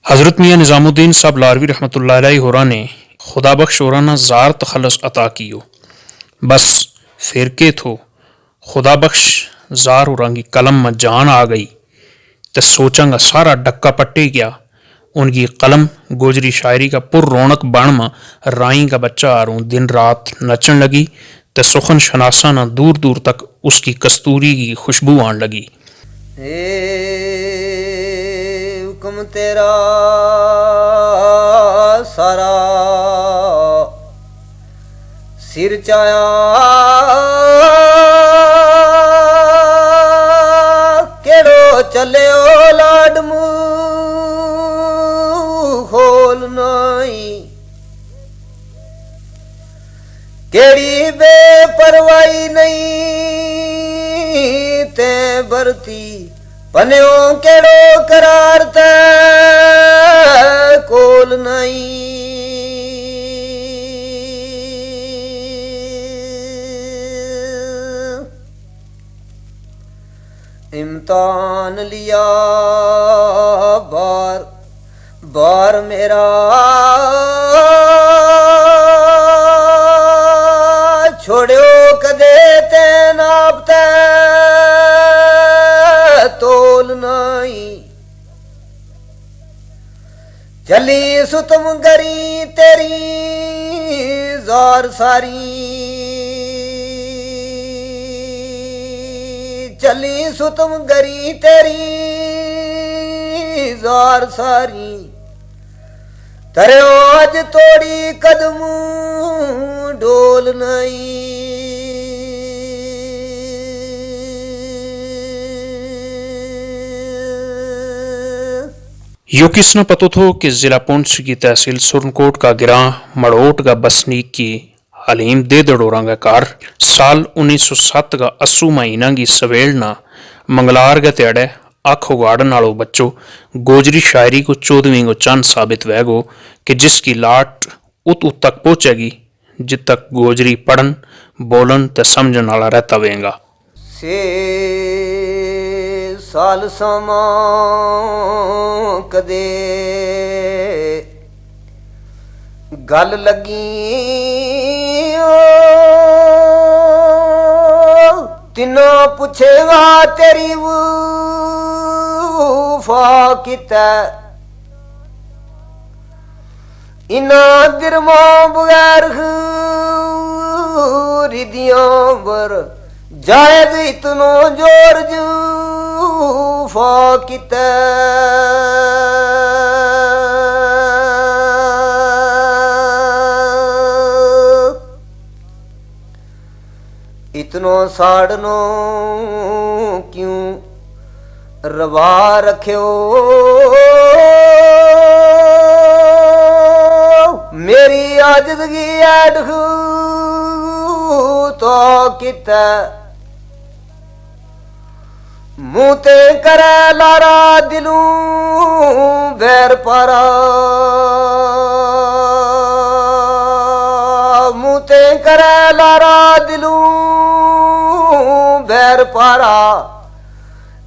हज़रत मियाँ निज़ामुद्दीन साहब लारवी रहमतुल्लाह अलैहि होरा ने खुदा बख्श होराना ज़ार तखलस अता कियो। बस फिर के थो खुदा बख्श ज़ार होरांगी कलम में जान आ गई ते सोचांगा सारा डक्का पट्टी गया। उनकी कलम गोजरी शायरी का पुर रौनक बण में राई का बच्चा आरूं दिन रात नचन लगी ते सुखन शनासा न दूर दूर तक उसकी कस्तूरी की खुशबू आन लगी। हुक्म तेरा सारा सिर चाया केड़ो चले ओ लाड मुंह खोल नाई केड़ी बेपरवाही नहीं ते बरती पन्यो केड़ो करार ते कोल नहीं इम्तान लिया बार बार मेरा छोड़ो कदे ते नापते तोल नहीं चली सुतम गरी तेरी जार सारी चली सुतम गरी तेरी जार सारी तरे आज तोड़ी कदम डोल नहीं यो किस न पतो थो कि जिला पुंछ की तहसील सुरनकोट का गिरां मड़ोट का बसनीक की हलीम दे दड़ोरांगा कार साल 1907 का अस्सू महीना की सवेलना मंगलार के तेड़े आँख उगाड़न वालों बच्चों गोजरी शायरी को 14वीं को चंद साबित वैगो कि जिसकी लाट उत उत तक पहुंचेगी जित तक गोजरी पढ़न बोलन ते समझन वाला रहता वेगा। से साल समा कदे गल लगी तिनो पुछेगा तेरी वफा किता इना दिरमा बगैर रिदियां बर जायद इतनो जोर जूफा किता इतनो साड़नो क्यों रवा रख्यो मेरी आजदगी ऐड तो किता मुँह ते करे लारा दिलू बैर पारा मुँह ते करे लारा दिलू बैर पारा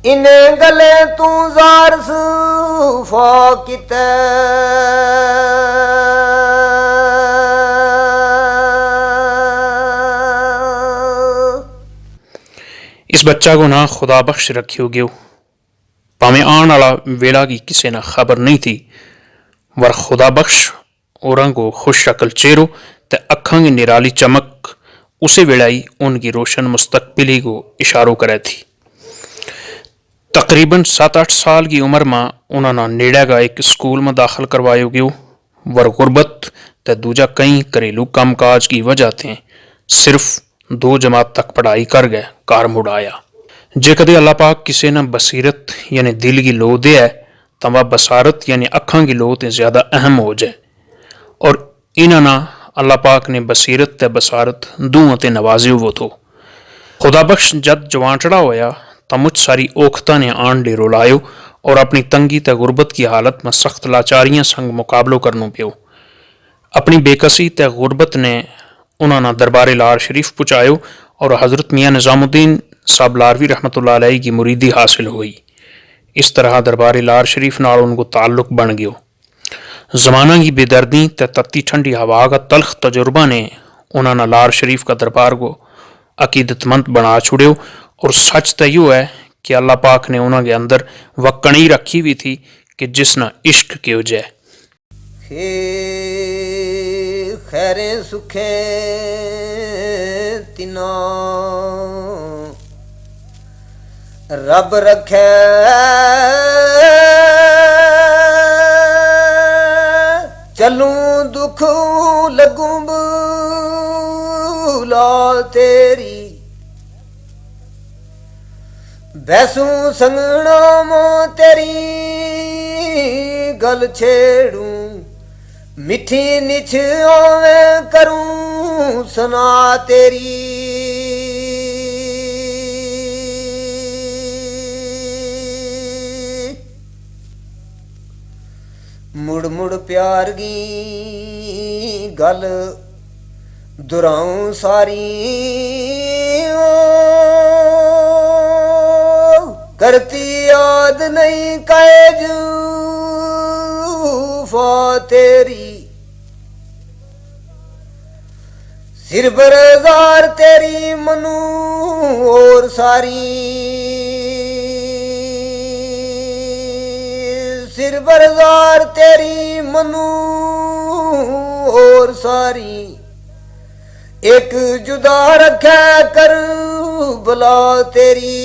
इन्हें गले तू जार सूफा किते इस बच्चा को ना खुदा बख्श रखियो गयो पावे आन वाला वेला की किसी ना खबर नहीं थी वर खुदा बख्श औरंग को खुश शक्ल चेहरो ते अखा की निराली चमक उसे वेलाई उनकी रोशन मुस्तकबिली को इशारों करे थी। तकरीबन 7-8 साल की उम्र में उन्होंने नेड़ा का एक स्कूल में दाखिल करवायो गयो वर गुरबत ते दूजा कई घरेलू कामकाज की वजह थे सिर्फ 2 जमात तक पढ़ाई कर गए कार मुड़ाया। जे कदे अल्लाह पाक किसी ने बसीरत यानी दिल की लो दे है तो वह बसारत यानी अखा की लो ते ज्यादा अहम हो जाए और इन्होंने अल्लाह पाक ने बसीरत ते बसारत दोनों ते नवाजियो वो थो। खुदा बख्श जद जवानचड़ा होया तो मुझ सारी औखता ने आन डेरो लायो और अपनी तंगी ते गुरबत की हालत में सख्त लाचारियां संग मुकाबलो करनो पियो। अपनी बेकसी ते गुरबत ने उन्होंने दरबार लार शरीफ पहुँचायो और हज़रत मियाँ निज़ामुद्दीन साहब लारवी रहमतुल्लाह अलैहि की मुरीदी हासिल हुई। इस तरह दरबार लार शरीफ नाल उनको ताल्लुक बन गयो। जमाना की बेदर्दी ते तत्ती ठंडी हवा का तलख तजुर्बा ने उन्होंने लार शरीफ का दरबार को अकीदतमंद बना छुड़ो। और सच तो यू है कि अल्लाह पाक ने उन्होंने अंदर वह कणी रखी हुई थी कि जिसना इश्क के उजय हे खैरे सुखे तिना रब रखे चलूं दुख लगूं बुला तेरी बैसूं संगना मो तेरी गल छेड़ूं मिठी निछ ओवे करूं सुना तेरी मुड़ मुड़ प्यार गी गल दुराऊं सारी करती याद नहीं कैज फा तेरी सिर बरजार तेरी मनु और सारी सिर बरजार तेरी मनु और सारी एक जुदा रखा कर बुला तेरी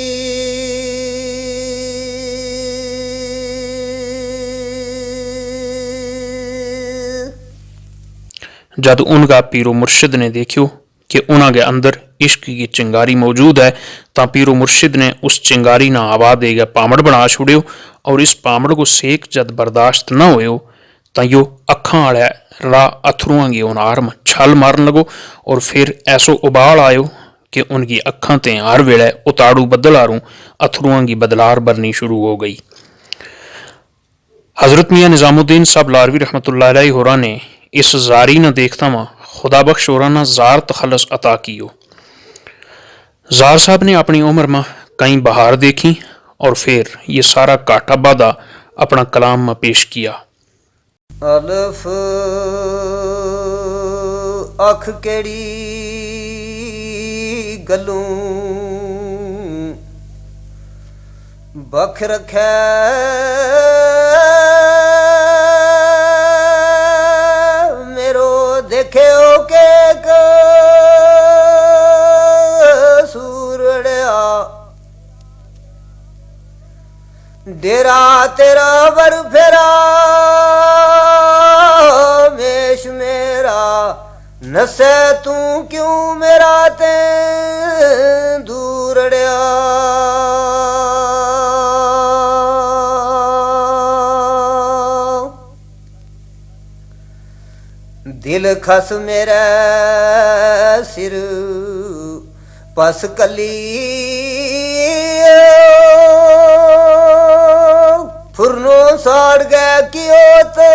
जद उनका पीरो मुर्शिद ने देखियो कि उन्होंने अंदर इश्क की चिंगारी मौजूद है तो पीरो मुर्शिद ने उस चिंगारी ना हवा देगा पामड़ बना छुड़ियो। और इस पामड़ को सेक जद बर्दाश्त न हो तो यो अखा वाले राह अथरुआ की उनार में छल मारन लगो। और फिर ऐसो उबाल आयो कि उनकी अखा ते हर वेले उताड़ू बदलारू अथरुआ की बदलार बरनी शुरू हो गई। हजरत मियाँ निजामुद्दीन साहब लारवी रहमतुल्लाह अलैहि होरा ने इस जारी न देखता वहाँ खुदा बख्श होरा न जार तखलस अता कियो। जार साहब ने अपनी उम्र में कई बहार देखी और फिर ये सारा काटा बादा अपना कलाम में पेश किया। अल्फ अख केड़ी गलूं बख रखै मेरो देखे के सूरड़िया डेरा तेरा बर फेरा मेश मेरा नसे तू क्यों मेरा ते दूरड़िया दिल खस मेरा सिर पस कली फुरनो साड़ गया कियो तो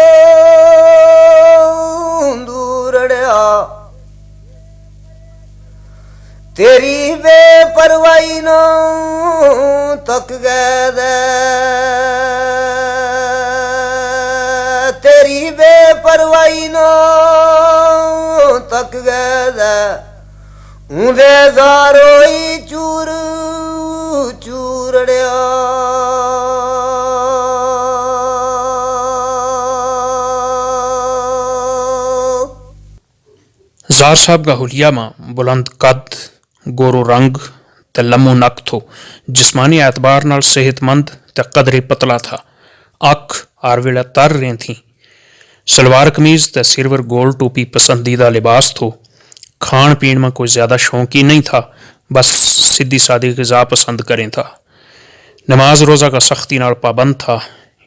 दूरड़िया तेरी बेपरवाही नो तक गए तेरी बेपरवाही नो तक गए ऊंदे जारोई चूर चूरड़िया जार साहब का हुलिया में बुलंद कद गोरो रंग ते लम्मो नक थो जिस्मानी एतबार नाल सेहतमंद ते कदरे पतला था। अख हर वेला तर रही थी। सलवार कमीज ते सिरवर गोल टोपी पसंदीदा लिबास थो। खान पीन में कोई ज्यादा शौकी नहीं था, बस सीधी सादी ग़िज़ा पसंद करें था। नमाज रोज़ा का सख्ती नाल पाबंद था।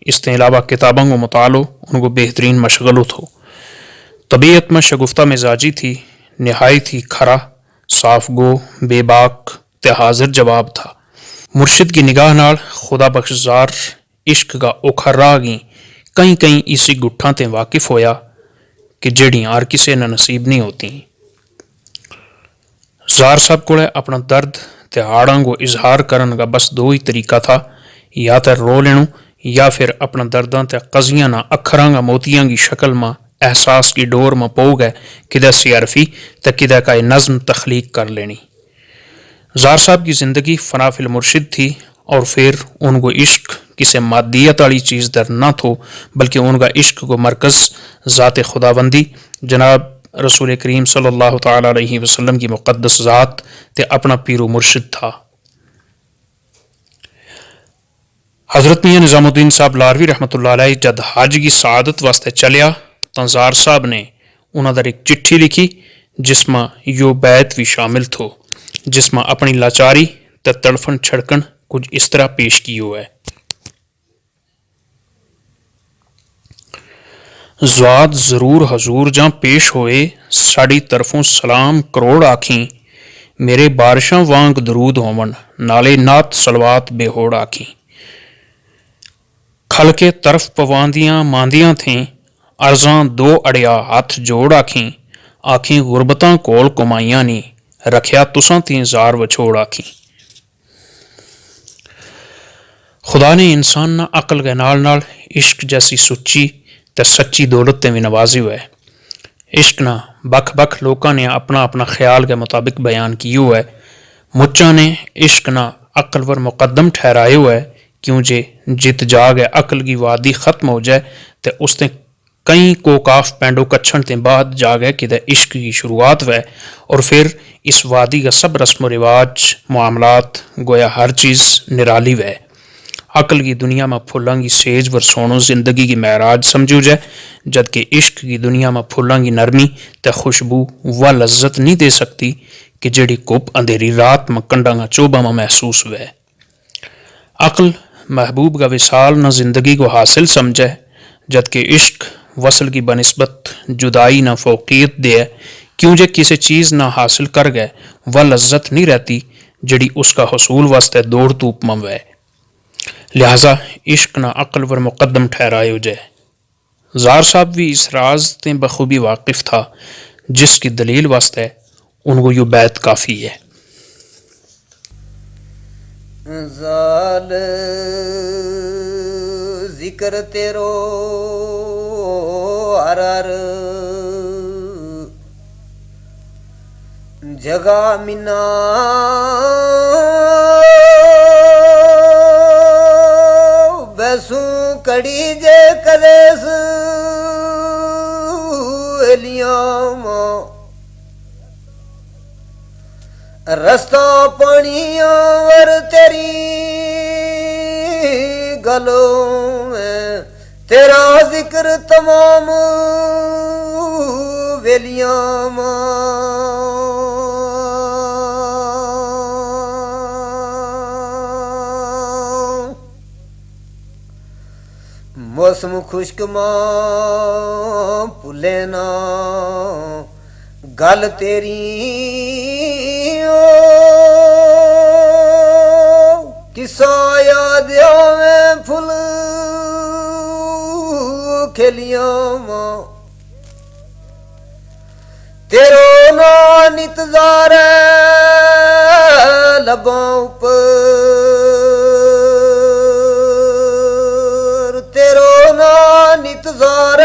इसके अलावा किताबों को मुतालो उनको बेहतरीन मशगलो थो। तबीयत में शगुफ्ता मिजाजी थी। निहाई थी खरा साफ गो बेबाक ते हाजिर जवाब था। मुर्शिद की निगाह नाल खुदा बख्शजार इश्क का औखा राह गी कई कई इसी गुट्ठां ते वाकिफ होया कि जड़ियां हर किसी ने नसीब नहीं होती। जार साहब को अपना दर्द ते हाड़ां को इजहार करन का बस दो ही तरीका था, या तो रो लेनो या फिर अपना दर्दां ते कजियां ना अखरां गा मोतियां की शक्ल में एहसास की डोर में पो गए किदा सियारफी ते किदा का नज़म तख्लीक कर लेनी। ज़ार साहब की ज़िंदगी फनाफिल मुर्शिद थी और फिर उनको इश्क किसी मादियत वाली चीज़ दर ना थो, बल्कि उनका इश्क को मरकज़ ज़ात खुदाबंदी जनाब रसूल करीम सल्लल्लाहु तआला अलैहि वसल्लम की मुक़द्दस ज़ात ते अपना पीरो मुर्शिद था। हज़रत मियाँ निज़ामुद्दीन साहब लारवी रहमतुल्लाह अलैह जद हज की सआदत वास्ते चलिया तो ज़ार साहब ने उन्होंने एक चिट्ठी लिखी जिसमें यो बैत भी शामिल थो, जिसमें अपनी लाचारी ते तड़फन छड़कन कुछ इस तरह पेश कियो है। ज़्वाद ज़रूर हजूर जहाँ पेश होए साड़ी तरफों सलाम करोड़ आखी, मेरे बारिशां वांग दरूद होवन नाले नात सलवात बेहोड़ आखी। खल के तरफ पवांदियां मांदियां थें अर्जां दो अड़िया हाथ जोड़ आखी, आखी गुरबतां कोल कुमाइयां नी रखिया तुसां ती जार वछोड़ आखी। खुदा ने इंसान ना अकल के नाल इश्क जैसी सुच्ची ते सच्ची दौलत ते भी नवाजी हुआ है। इश्क ना बख बख लोगों ने अपना अपना ख्याल के मुताबिक बयान किया है। मुच्चा ने इश्क ना अकल वर मुकदम ठहराया हुआ है, क्यों जे जित जाग है अकल की वादी खत्म हो जाए तो उसने कई कोकाफ पैंडो कच्छण के बाद जाग है कि इश्क की शुरुआत वह, और फिर इस वादी का सब रस्म रिवाज मामलात गोया हर चीज़ निराली वह। अकल की दुनिया में फुलों की सेज वर सोनो जिंदगी की महराज समझू जाए, जबकि इश्क की दुनिया में फुलों की नरमी ते खुशबू व लज्जत नहीं दे सकती कि जड़ी कुप अंधेरी रात में कंडा चोबा में महसूस हुए। अकल महबूब का विसाल न जिंदगी को हासिल समझे, जबकि इश्क वसल की बनस्बत जुदाई न फोकियत दे, क्यों जे किसी चीज़ ना हासिल कर गए वह लज्जत नहीं रहती जड़ी उसका हसूल वास्ते दौड़ धूप में वह। लिहाजा इश्क ना अकल वर मुकदम ठहरायो जाए। ज़ार साहब भी इस राज ते बखूबी वाकिफ था, जिसकी दलील वास्ते उनको यो बैत काफ़ी है। ज़ाल जिक्र तेरो अरर जगा मिना बैसू कड़ी जे कदेस रस्ता पानिया वर तेरी गलों में तेरा जिक्र तमाम वेलियां मौसम खुश्क मां भुले ना गल तेरी किसा याद आवे फुल खेलिया तेरो ना नितजार लबा ऊपर तेरो ना नितजार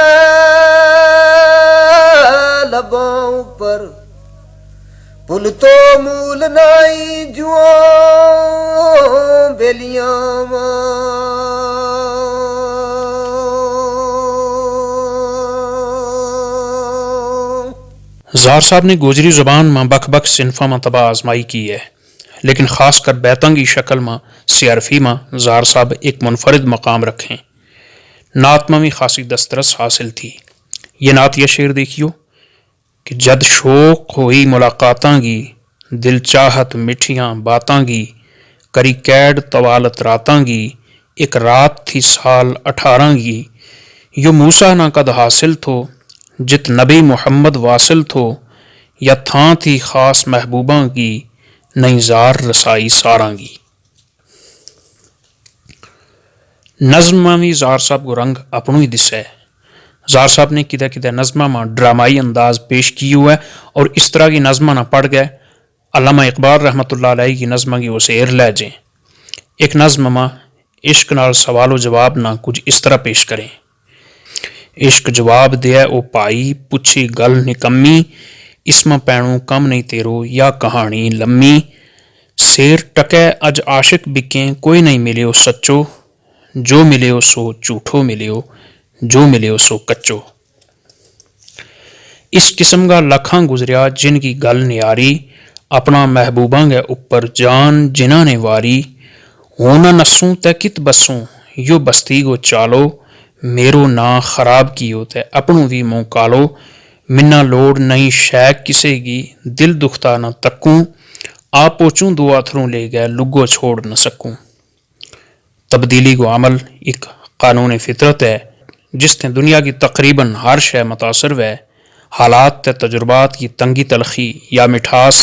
लबा ऊपर पुल तो मूल नाई जुआ बेलियां ज़ार साहब ने गोजरी ज़ुबान में बख बख सिनफा में तबाह आजमाई की है, लेकिन ख़ासकर बैतंग की शक्ल में सियारफी में ज़ार साहब एक मुनफरिद मकाम रखें। नात में भी खासी दस्तरस हासिल थी। ये नात यह शेर देखियो कि जद शौक होई मुलाकातां गी दिल चाहत मिठियां बातां गी करी कैड तवालत रातां गी एक रात थी साल 18 गी यो मूसा ना कद हासिल थो जित नबी मोहम्मद वासिल थो या थां थी खास महबूबा की नई जार रसाई सारांगी। नज़्म में ज़ार साहब को रंग अपनों ही दिस है। ज़ार साहब ने किदा किदा नज़्मा में ड्रामाई अंदाज पेश की हुआ है और इस तरह की नज़्मा ना पढ़ गए अल्लामा इकबाल रहमतुल्लाह अलैह की नज़्मा की उसेर ले जाए। एक नज़्म में इश्क नाल सवालो जवाब ना कुछ इस तरह पेश करें। इश्क जवाब दिया ओ भाई, पुछी गल निकम्मी, इसमें पैणों कम नहीं तेरो या कहानी लम्मी। शेर टकै अज आशिक बिकें, कोई नहीं मिलियो सच्चो, जो मिलियो सो झूठो मिलियो, जो मिलियो सो कच्चो। इस किस्म का लखां गुजरिया जिनकी गल नियारी, अपना महबूबा गै उपर जान जिन्हां ने वारी। हो न नस्सूं तै कित बसूं, यो बस्ती गो चालो, मेरो ना खराब कियो तै अपनों भी मुंह कालो। मिन्ना लोड़ नहीं शैक किसे गी, दिल दुखता न तक्कूं, आ पोचूं दो अथरों ले गए लुगो छोड़ न सकूं। तब्दीली को अमल एक कानून फितरत है जिसने दुनिया की तकरीबन हर शय मुतासर व हालात ते तजुर्बात की तंगी तलखी या मिठास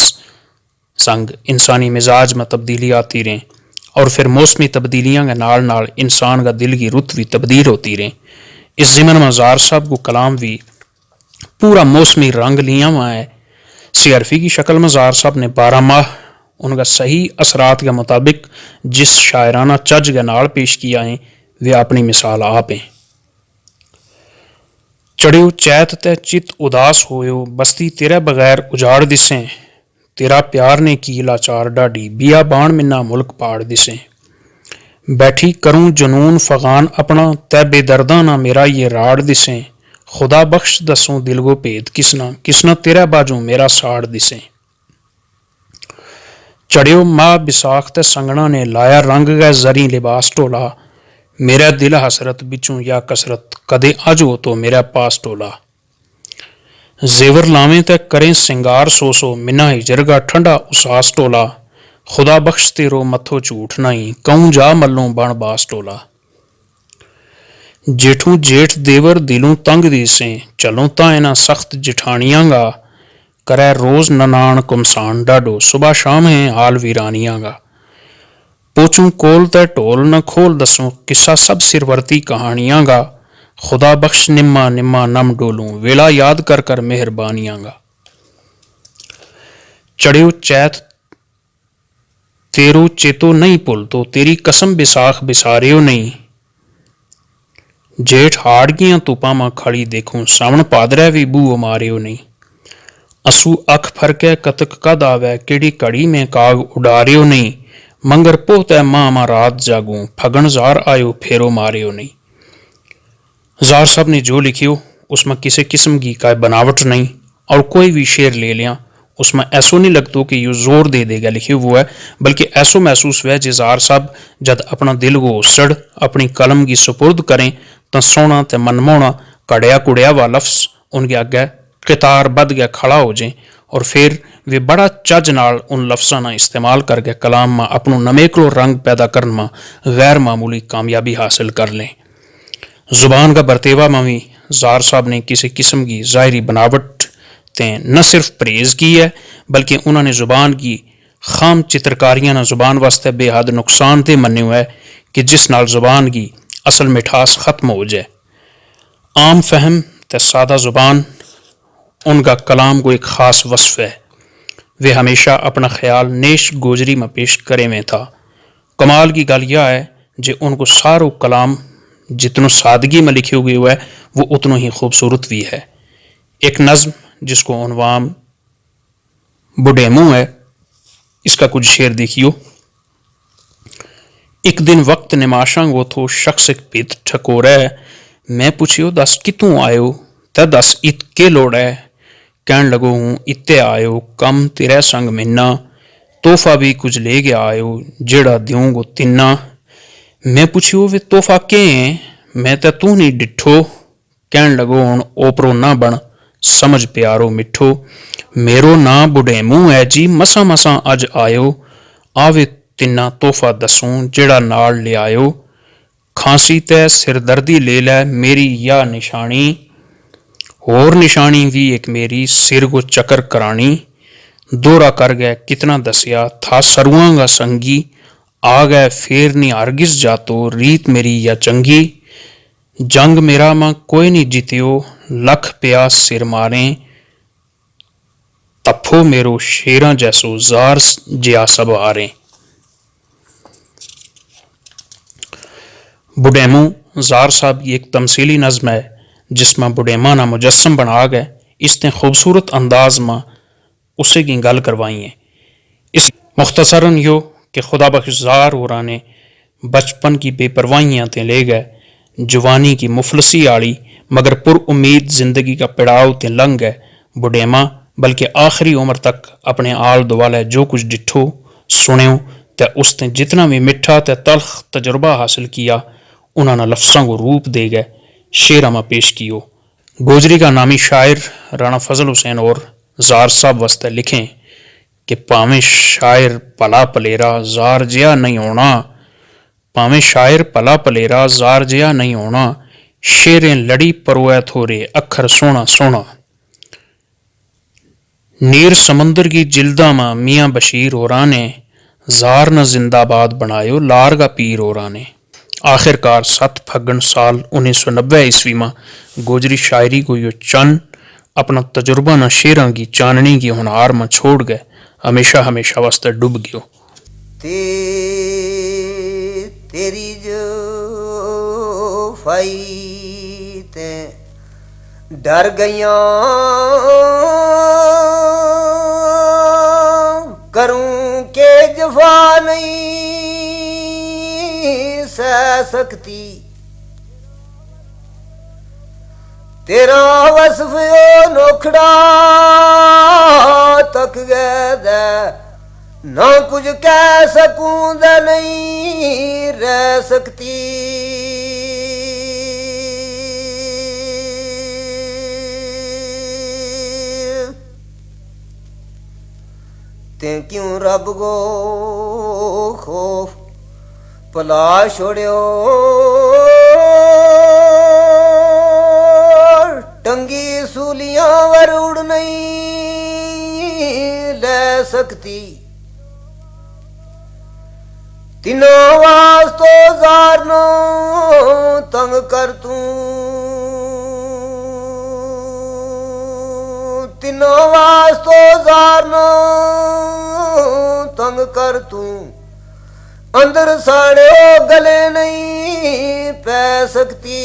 संग इंसानी मिजाज में तब्दीली आती रहें और फिर मौसमी तब्दीलियां के नाल नाल इंसान का दिल की रुत भी तब्दील होती रहें। इस ज़िमन में ज़ार साहब को कलाम भी पूरा मौसमी रंग लिया हुआ है। सीआरफी की शक्ल में ज़ार साहब ने 12 माह उनका सही असरात के मुताबिक जिस शायराना चज के नाल पेश किया है वे अपनी मिसाल आप हैं। चढ़ियो चैत तै चित उदास होयो, बस्ती तेरे बगैर उजाड़ दिसें, तेरा प्यार ने की लाचार डाडी, बिया बाण मिन्ना मुल्क पाड़ दिसें। बैठी करूं जुनून फगान अपना, तै बेदर्दा ना मेरा ये राड़ दिसें, खुदा बख्श दसों दिल गो भेद किसना, किसना तेरा बाजू मेरा साड़ दिसें। चढ़ियो माँ बिसाख ते संगना ने लाया रंग गै जरी लिबास टोला, मेरा दिल हसरत बिचों या कसरत, कदे अज हो तो मेरा पास टोला। जेवर लावें ते करें सिंगार सो सो, मिन्ना हिजर गा ठंडा उसास टोला, खुदा बख्श तेरो मथो झूठ नहीं, कहूं जा मल्लों बण बास टोला। जेठू जेठ देवर दिलों तंग दिसें, चलों ता इना सख्त जिठानियां गा, करै रोज ननान कुमसान डाडो, सुबह शाम है हाल वीरानियां गा। पोचूं कोल तै ढोल न खोल दसों, किस्सा सब सिरवरती कहानियां गा, खुदा बख्श निम्मा निम्मा नम डोलूं, वेला याद कर कर मेहरबानियां गा। चढ़ियो चैत तेरो चेतो नहीं भुलतो, तेरी कसम बिसाख बिसारियो नहीं। जेठ हाड़ गियां तुपां मां खड़ी देखूं, सावन पादरै भी बूओ मारियो नहीं। असू अख फरकै कतक कद आवे, केड़ी घड़ी में काग उडारियो नहीं, मंगर पोतै मां मां रात जागूं, फगन जार आयो फेरो मारियो नहीं। जार साहब ने जो लिखियो उसमें किसी किस्म की काय बनावट नहीं और कोई भी शेर ले लिया उसमें ऐसो नहीं लगता कि यो जोर दे देगा लिखियो वो है, बल्कि ऐसो महसूस हुआ जे जार साहब जद अपना दिल को उसड़ अपनी कलम की सुपुर्द करें तो सोना ते मनमोना कड़िया कुड़िया व लफ्स उनके अगे कितार बद गया खड़ा हो जाए और फिर वे बड़ा चज नाल उन लफ्ज़ों का इस्तेमाल करके कलाम में अपनों नमेकलो रंग पैदा करने में गैर मामूली कामयाबी हासिल कर लें। जुबान का बरतेवा में भी जार साहब ने किसी किस्म की ज़ाहरी बनावट ते न सिर्फ परहेज की है बल्कि उन्होंने जुबान की खाम चित्रकारियां ने जुबान वास्ते बेहद नुकसानदेह मन्ने हुआ है कि जिस नाल जुबान की असल मिठास खत्म हो जाए। आम फहम ते सादा जुबान उनका कलाम को एक ख़ास वस्फ है। वे हमेशा अपना ख्याल नेश गोजरी में पेश करे में था। कमाल की गल यह है जे उनको सारो कलाम जितनो सादगी में लिखे हुए हुआ है वो उतनो ही खूबसूरत भी है। एक नज़्म जिसको उन्वान बुढ़े मुँह है, इसका कुछ शेर देखियो। एक दिन वक्त निमाशां गो थो शख्स एक पित ठकोरै, मैं पूछियो दस कितों आयो, ते दस इत के लोड़ है, कहन लगो हूँ इत्ते आयो, कम तेरे संग मिन्ना, तोहफा भी कुछ ले गया आयो, जेड़ा द्यूं गो तिन्ना। मैं पूछियो वे तोहफा के हैं, मैं ते तू नहीं डिठो, कहन लगो हूँ ओपरो ना बन, समझ प्यारो मिठो। मेरो ना बुढ़े मुँह है जी, मसा मसा अज आयो, आवे तिन्ना तोहफा दसूं जेड़ा नाल ले आयो। खांसी ते सिरदर्दी ले लै मेरी या निशानी, होर निशानी भी एक मेरी सिर को चक्कर करानी। दोहरा कर गए कितना दसिया था सरुआं गा संगी, आ गए फेर नहीं हरगिज जातो, रीत मेरी या चंगी। जंग मेरा मां कोई नहीं जीतियो, लख प्यास सिर मारे, तफो मेरो शेरा जैसो जार जिया सब हारे। बुढ़ेमू ज़ार साहब की एक तमसीली नज़म है जिसमें बुढ़ेमा ना मुजस्सम बना गए इसने खूबसूरत अंदाज में उसे की गल करवाई है। इस मुख्तसरन यो कि खुदा बख्श ज़ार होराने बचपन की बेपरवाहियां ते ले गए, जवानी की मुफलसी आड़ी मगर पुर उम्मीद जिंदगी का पड़ाव ते लंघ गए। बुढ़ेमा बल्कि आखिरी उम्र तक अपने आल दुआले जो कुछ डिठो सुन्यो ते उसने जितना भी मिठा ते तल्ख तजुर्बा हासिल किया उन्होंने लफ्ज़ों को रूप दे गए शेरा में पेश कियो। गोजरी का नामी शायर राणा फजल हुसैन और ज़ार साहब वास्ते लिखें कि भावें शायर भला भलेरा ज़ार जिहा नहीं होना, भावें शायर भला भलेरा ज़ार जिहा नहीं होना, शेरें लड़ी परोए थोरे अखर सोना सोना। नीर समंदर की जिल्दा में मियाँ बशीर होरा ने ज़ार न जिंदाबाद बनायो लारगा पीर होरा ने। आखिरकार 7 फग्गन साल 1990 ईस्वी में गोजरी शायरी को यो चन अपना तजुर्बा न शेरां की चाननी की हुनार में छोड़ गए, हमेशा हमेशा वास्ते डूब गयो। तेरी जो फाई ते डर गया करूं के जफा नहीं सह सकती, तेरा वसफ नोखड़ा तक गए ना कुछ कह सकूं द नहीं रह सकती। ते क्यों रब को खौफ भला छोड़ो टंगी सूलियां वर उड़ नहीं ले सकती, तीनों वास्तो ज़ार नो तंग कर तू, तीनों वास्तो ज़ार नो तंग कर तू, अंदर साड़े गले नहीं पै सकती।